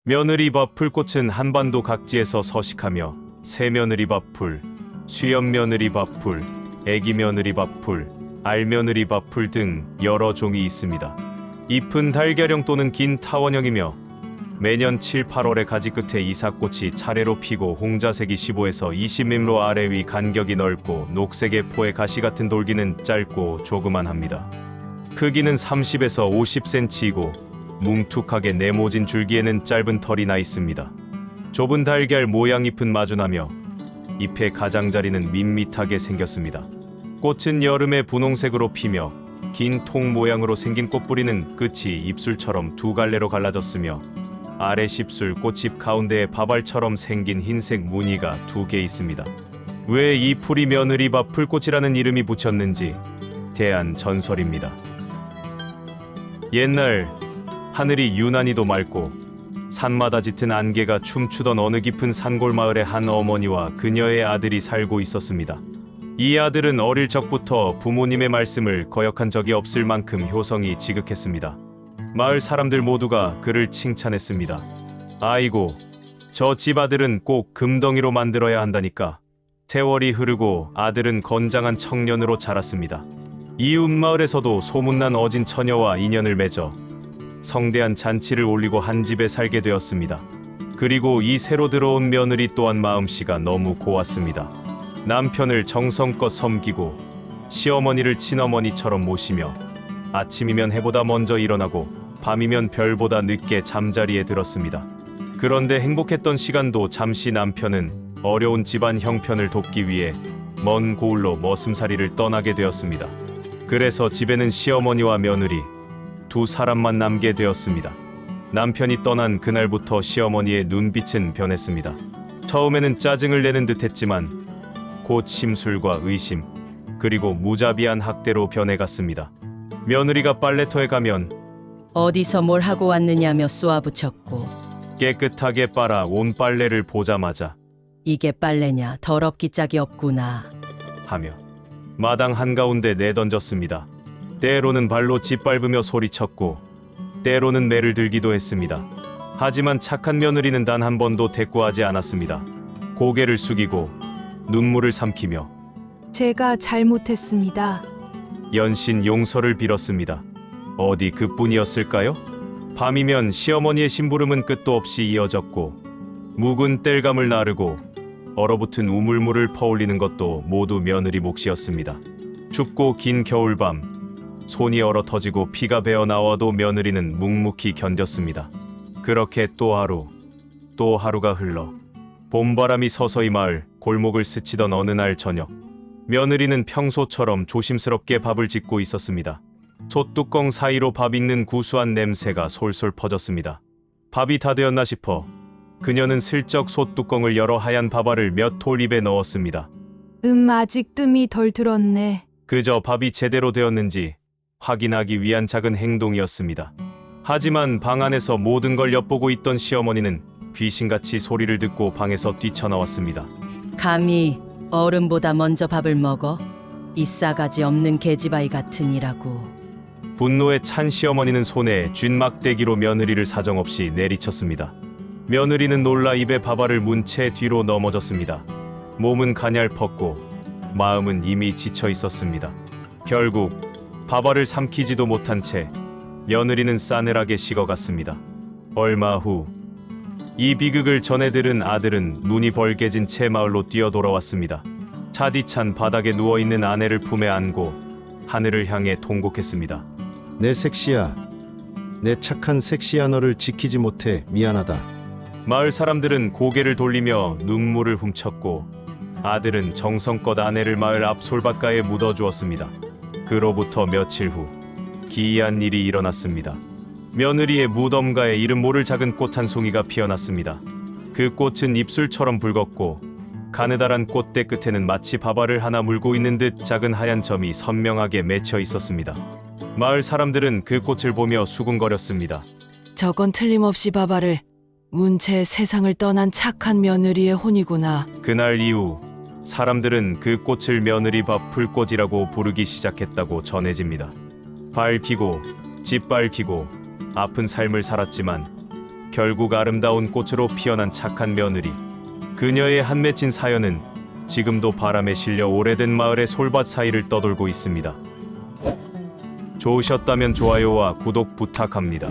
며느리밥 풀꽃은 한반도 각지에서 서식하며 새며느리밥 풀, 수염며느리밥 풀, 애기며느리밥 풀, 알며느리밥 풀 등 여러 종이 있습니다. 잎은 달걀형 또는 긴 타원형이며 매년 7, 8월의 가지 끝에 이삭꽃이 차례로 피고 홍자색이 15에서 20mm 아래 위 간격이 넓고 녹색의 포의 가시 같은 돌기는 짧고 조그만합니다. 크기는 30에서 50cm이고 뭉툭하게 네모진 줄기에는 짧은 털이 나 있습니다. 좁은 달걀 모양 잎은 마주나며 잎의 가장자리는 밋밋하게 생겼습니다. 꽃은 여름에 분홍색으로 피며 긴 통 모양으로 생긴 꽃뿌리는 끝이 입술처럼 두 갈래로 갈라졌으며 아래 십술 꽃잎 가운데에 밥알처럼 생긴 흰색 무늬가 2개 있습니다. 왜 이 풀이 며느리밥 풀꽃이라는 이름이 붙였는지 대한 전설입니다. 옛날 하늘이 유난히도 맑고 산마다 짙은 안개가 춤추던 어느 깊은 산골 마을에 한 어머니와 그녀의 아들이 살고 있었습니다. 이 아들은 어릴 적부터 부모님의 말씀을 거역한 적이 없을 만큼 효성이 지극했습니다. 마을 사람들 모두가 그를 칭찬했습니다. 아이고, 저 집 아들은 꼭 금덩이로 만들어야 한다니까. 세월이 흐르고 아들은 건장한 청년으로 자랐습니다. 이웃 마을에서도 소문난 어진 처녀와 인연을 맺어 성대한 잔치를 올리고 한 집에 살게 되었습니다. 그리고 이 새로 들어온 며느리 또한 마음씨가 너무 고왔습니다. 남편을 정성껏 섬기고 시어머니를 친어머니처럼 모시며 아침이면 해보다 먼저 일어나고 밤이면 별보다 늦게 잠자리에 들었습니다. 그런데 행복했던 시간도 잠시 남편은 어려운 집안 형편을 돕기 위해 먼 고을로 머슴살이를 떠나게 되었습니다. 그래서 집에는 시어머니와 며느리 두 사람만 남게 되었습니다. 남편이 떠난 그날부터 시어머니의 눈빛은 변했습니다. 처음에는 짜증을 내는 듯 했지만 곧 심술과 의심 그리고 무자비한 학대로 변해갔습니다. 며느리가 빨래터에 가면 어디서 뭘 하고 왔느냐며 쏘아붙였고 깨끗하게 빨아 온 빨래를 보자마자 이게 빨래냐 더럽기 짝이 없구나 하며 마당 한가운데 내던졌습니다. 때로는 발로 짓밟으며 소리쳤고 때로는 매를 들기도 했습니다. 하지만 착한 며느리는 단 한 번도 대꾸하지 않았습니다. 고개를 숙이고 눈물을 삼키며 제가 잘못했습니다. 연신 용서를 빌었습니다. 어디 그뿐이었을까요? 밤이면 시어머니의 심부름은 끝도 없이 이어졌고 묵은 땔감을 나르고 얼어붙은 우물물을 퍼올리는 것도 모두 며느리 몫이었습니다. 춥고 긴 겨울밤 손이 얼어 터지고 피가 배어 나와도 며느리는 묵묵히 견뎠습니다. 그렇게 또 하루가 흘러 봄바람이 서서히 마을 골목을 스치던 어느 날 저녁 며느리는 평소처럼 조심스럽게 밥을 짓고 있었습니다. 솥뚜껑 사이로 밥 익는 구수한 냄새가 솔솔 퍼졌습니다. 밥이 다 되었나 싶어 그녀는 슬쩍 솥뚜껑을 열어 하얀 밥알을 몇 톨 입에 넣었습니다. 아직 뜸이 덜 들었네. 그저 밥이 제대로 되었는지 확인하기 위한 작은 행동이었습니다. 하지만 방 안에서 모든 걸 엿보고 있던 시어머니는 귀신같이 소리를 듣고 방에서 뛰쳐나왔습니다. 감히 어른보다 먼저 밥을 먹어? 이 싸가지 없는 계집아이 같으니라고. 분노에 찬 시어머니는 손에 쥔 막대기로 며느리를 사정없이 내리쳤습니다. 며느리는 놀라 입에 밥알을 문 채 뒤로 넘어졌습니다. 몸은 가냘펐고 마음은 이미 지쳐 있었습니다. 결국 밥알을 삼키지도 못한 채 며느리는 싸늘하게 식어갔습니다. 얼마 후 이 비극을 전해 들은 아들은 눈이 벌개진 채 마을로 뛰어 돌아왔습니다. 차디찬 바닥에 누워있는 아내를 품에 안고 하늘을 향해 통곡했습니다. 내 섹시야, 내 착한 섹시야 너를 지키지 못해 미안하다. 마을 사람들은 고개를 돌리며 눈물을 훔쳤고 아들은 정성껏 아내를 마을 앞 솔밭가에 묻어주었습니다. 그로부터 며칠 후 기이한 일이 일어났습니다. 며느리의 무덤가에 이름 모를 작은 꽃 한 송이가 피어났습니다. 그 꽃은 입술처럼 붉었고 가느다란 꽃대 끝에는 마치 밥알을 하나 물고 있는 듯 작은 하얀 점이 선명하게 맺혀 있었습니다. 마을 사람들은 그 꽃을 보며 수군거렸습니다. 저건 틀림없이 밥알을 문채 세상을 떠난 착한 며느리의 혼이구나. 그날 이후 사람들은 그 꽃을 며느리밥 풀꽃이라고 부르기 시작했다고 전해집니다. 밟히고 짓밟히고 아픈 삶을 살았지만 결국 아름다운 꽃으로 피어난 착한 며느리. 그녀의 한 맺힌 사연은 지금도 바람에 실려 오래된 마을의 솔밭 사이를 떠돌고 있습니다. 좋으셨다면 좋아요와 구독 부탁합니다.